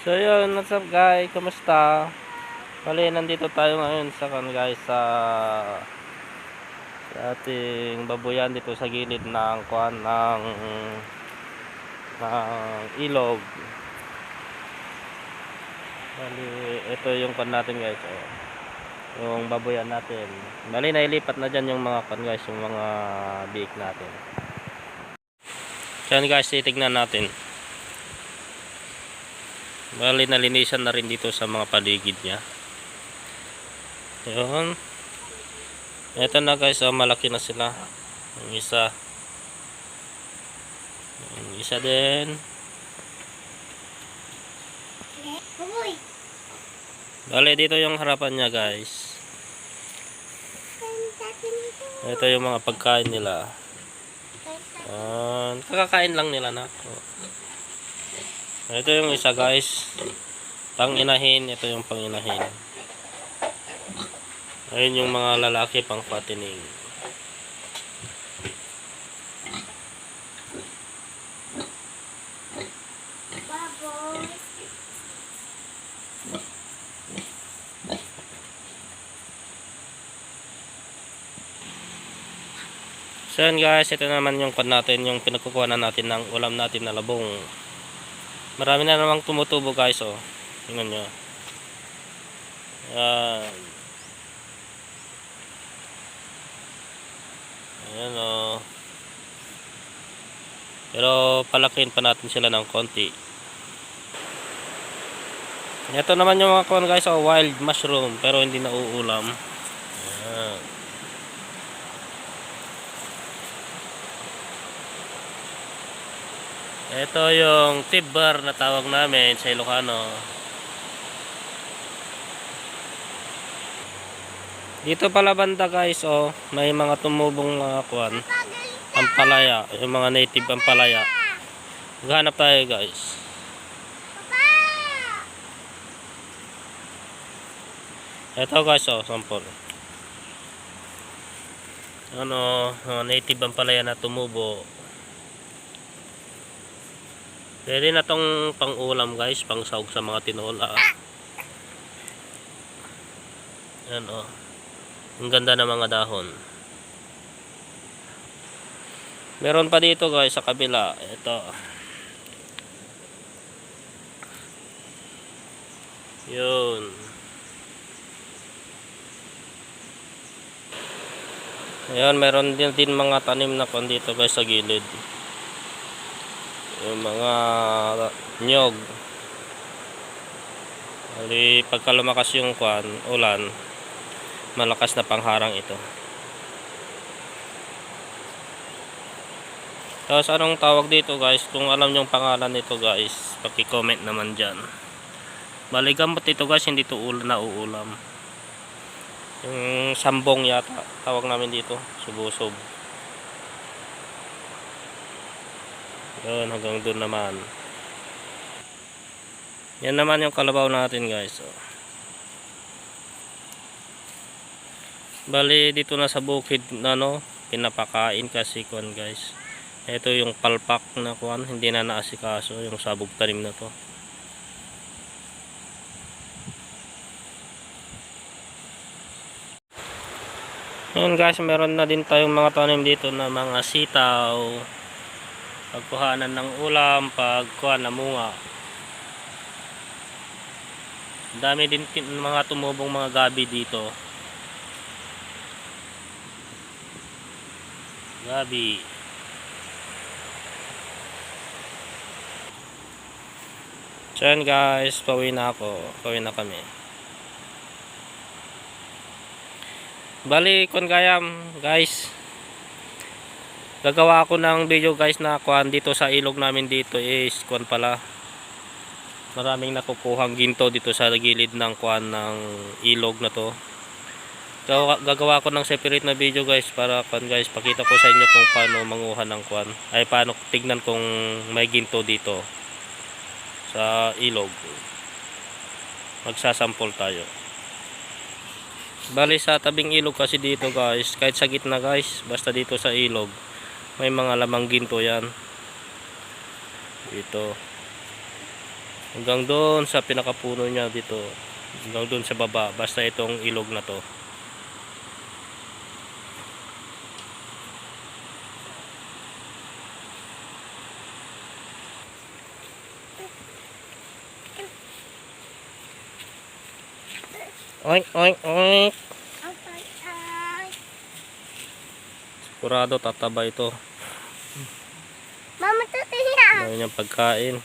So yun, what's up guys? Kumusta? Bali, nandito tayo ngayon sa guys sa ating babuyan dito sa gilid ng ilog. Bali, ito yung natin guys, oh. Yung babuyan natin. Bali, nailipat na dyan yung mga guys, yung mga biik natin. Yan guys, titignan natin. Bali, nalinisan na rin dito sa mga paligid niya. Yun. Ito na guys, oh, malaki na sila. Yung isa. Yung isa din. Bale, dito yung harapan niya guys. Ito yung mga pagkain nila. Kakakain lang nila na. Ito yung isa guys. Panginahin. Ito yung panginahin. Ayun yung mga lalaki pang patining. So yun guys, ito naman yung natin, yung pinagkukuhanan natin ng ulam natin na labong. Marami na namang tumutubo guys, oh. Tingnan nyo. Ayan. Ayan, oh. Pero palakihin pa natin sila ng konti. Ito naman yung mga guys, oh, wild mushroom pero hindi na uulam. Ayan. Ito yung tibbar na tawag namin sa Ilocano. Dito pala banda guys, oh, may mga tumubong mga ampalaya, yung mga native ampalaya. Maghanap tayo guys. Ito guys, oh, sample. Ano, native ampalaya na tumubo. Pwede na tong pang-ulam guys, pang-sahog sa mga tinola. Yan, oh. Ang ganda ng mga dahon. Meron pa dito guys sa kabila. Ito. Yun. Ayan, meron din mga tanim na dito guys sa gilid. Yung mga nyog. Bali, pagka lumakas yung ulan, malakas na pangharang ito. Tapos anong tawag dito guys? Kung alam nyo yung pangalan nito guys, paki-comment naman dyan. Bali, gamot ito guys, hindi ito nauulam. Yung sambong yata tawag namin dito, subusob. Yun, hanggang doon naman. Yan naman yung kalabaw natin guys, oh. Bali, dito na sa bukid na, no, pinapakain kasi guys. Ito yung palpak na hindi na naasikaso, yung sabog tanim na to. Yan guys, meron na din tayong mga tanim dito na mga sitaw. Pagkuhanan ng ulam, pagkuha na munga. Dami din mga tumubong mga gabi dito. Gabi. So yan guys, pauwi na ako. Pauwi na kami. Bali, guys. Gagawa ako ng video guys na dito sa ilog namin dito is pala. Maraming nakukuhang ginto dito sa gilid ng ng ilog na to. So, gagawa ko ng separate na video guys para guys, pakita ko sa inyo kung paano manguha ng ay paano tignan kung may ginto dito sa ilog. Magsasample tayo. Bali, sa tabing ilog kasi dito guys, kahit sa gitna guys, basta dito sa ilog may mga lamang ginto yan dito. Hanggang doon sa pinakapuno niya dito. Hanggang doon sa baba. Basta itong ilog na to. Oink, oink, oink. Sigurado tataba ito. Mama, tatiya. Mayroon niyang pagkain.